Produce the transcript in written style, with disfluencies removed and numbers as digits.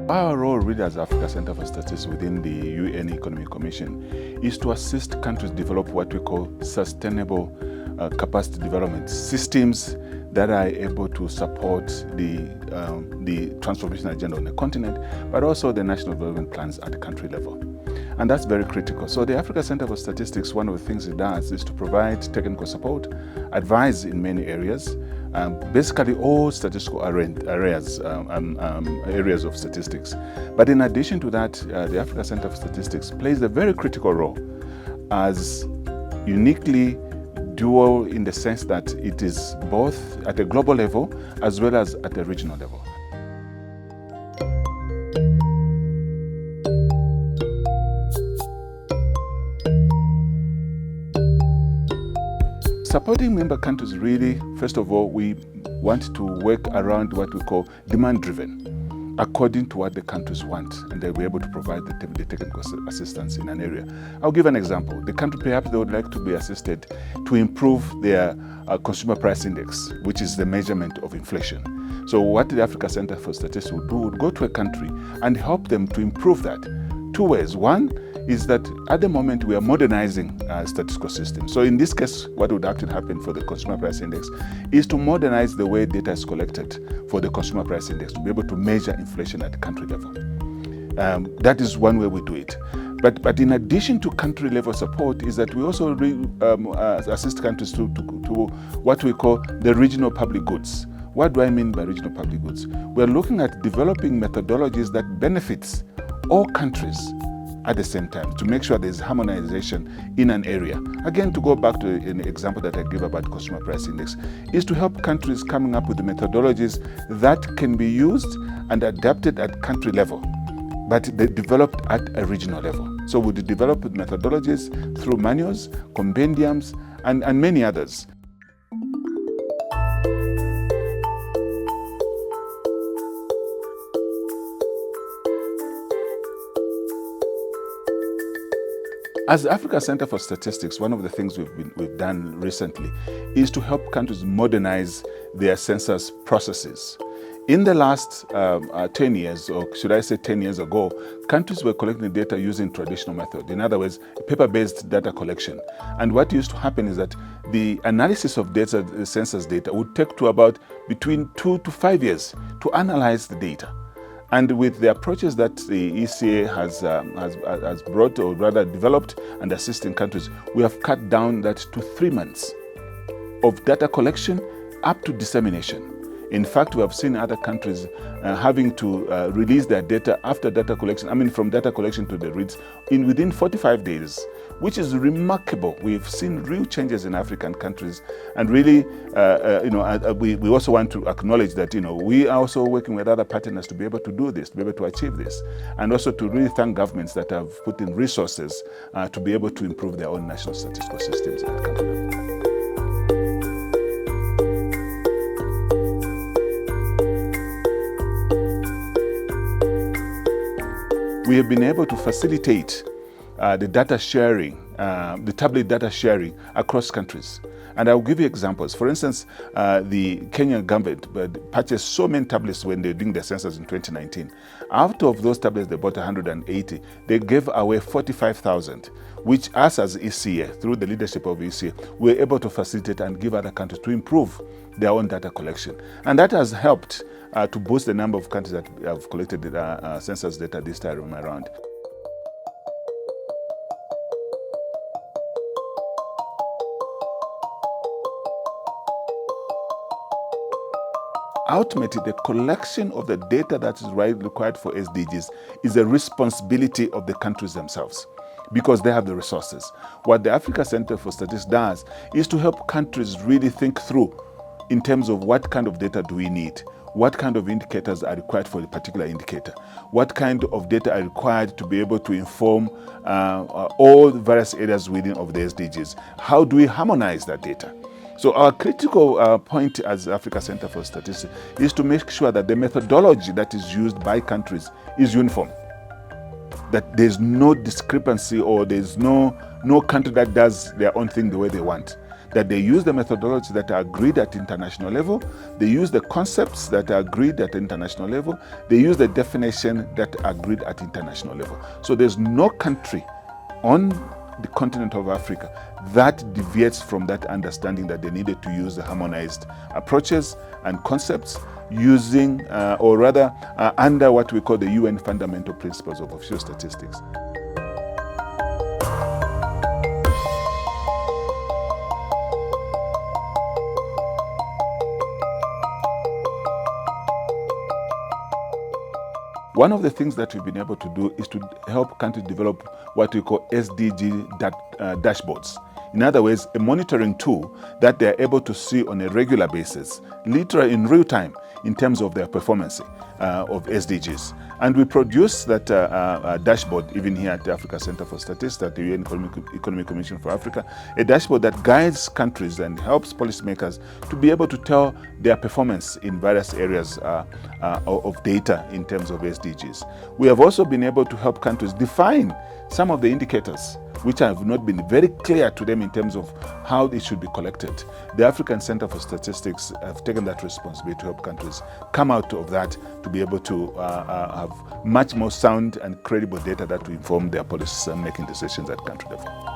Our role really as Africa Center for Statistics within the UN Economic Commission is to assist countries develop what we call sustainable capacity development systems that are able to support the transformation agenda on the continent, but also the national development plans at the country level. And that's very critical. So the Africa Center for Statistics, one of the things it does is to provide technical support, advise in many areas, basically all statistical areas of statistics. But in addition to that, the Africa Center for Statistics plays a very critical role as uniquely dual in the sense that it is both at a global level as well as at a regional level. Supporting member countries really, first of all, we want to work around what we call demand-driven, according to what the countries want, and they'll be able to provide the technical assistance in an area. I'll give an example. The country, perhaps they would like to be assisted to improve their consumer price index, which is the measurement of inflation. So what the Africa Center for Statistics would do would go to a country and help them to improve that. Two ways. One is that at the moment we are modernizing statistical systems. So in this case, what would actually happen for the consumer price index is to modernize the way data is collected for the consumer price index to be able to measure inflation at the country level. That is one way we do it. But in addition to country level support is that we also assist countries to what we call the regional public goods. What do I mean by regional public goods? We're looking at developing methodologies that benefits all countries at the same time to make sure there's harmonization in an area. Again, to go back to an example that I gave about consumer price index, is to help countries coming up with the methodologies that can be used and adapted at country level, but they developed at a regional level. So we develop methodologies through manuals, compendiums, and many others. As the Africa Center for Statistics, one of the things we've done recently is to help countries modernize their census processes. In the last 10 years, or should I say 10 years ago, countries were collecting data using traditional method. In other words, paper-based data collection. And what used to happen is that the analysis of data, the census data, would take to about between 2 to 5 years to analyze the data. And with the approaches that the ECA has brought, or rather developed and assisting countries, we have cut down that to 3 months of data collection up to dissemination. In fact, we have seen other countries having to release their data after data collection, from data collection to the reads within 45 days, which is remarkable. We've seen real changes in African countries, and really, we also want to acknowledge that, we are also working with other partners to be able to do this, to be able to achieve this, and also to really thank governments that have put in resources to be able to improve their own national statistical systems at country level. We have been able to facilitate the data sharing, the tablet data sharing across countries. And I'll give you examples. For instance, the Kenyan government purchased so many tablets when they were doing their census in 2019. Out of those tablets, they bought 180. They gave away 45,000, which us as ECA, through the leadership of ECA, were able to facilitate and give other countries to improve their own data collection. And that has helped to boost the number of countries that have collected census data this time around. Ultimately, the collection of the data that is required for SDGs is a responsibility of the countries themselves, because they have the resources. What the Africa Center for Statistics does is to help countries really think through in terms of what kind of data do we need, what kind of indicators are required for a particular indicator, what kind of data are required to be able to inform all the various areas within of the SDGs. How do we harmonize that data? So our critical point as Africa Center for Statistics is to make sure that the methodology that is used by countries is uniform, that there's no discrepancy or there's no country that does their own thing the way they want, that they use the methodologies that are agreed at international level, they use the concepts that are agreed at international level, they use the definition that are agreed at international level. So there's no country on the continent of Africa that deviates from that understanding that they needed to use the harmonized approaches and concepts using, under what we call the UN Fundamental Principles of Official Statistics. One of the things that we've been able to do is to help countries develop what we call SDG dashboards. In other words, a monitoring tool that they're able to see on a regular basis, literally in real time, in terms of their performance of SDGs. And we produce that dashboard even here at the Africa Center for Statistics, at the UN Economic Commission for Africa, a dashboard that guides countries and helps policymakers to be able to tell their performance in various areas of data in terms of SDGs. We have also been able to help countries define some of the indicators which have not been very clear to them in terms of how it should be collected. The African Center for Statistics have taken that responsibility to help countries come out of that to be able to have much more sound and credible data that will inform their policies and making decisions at country level.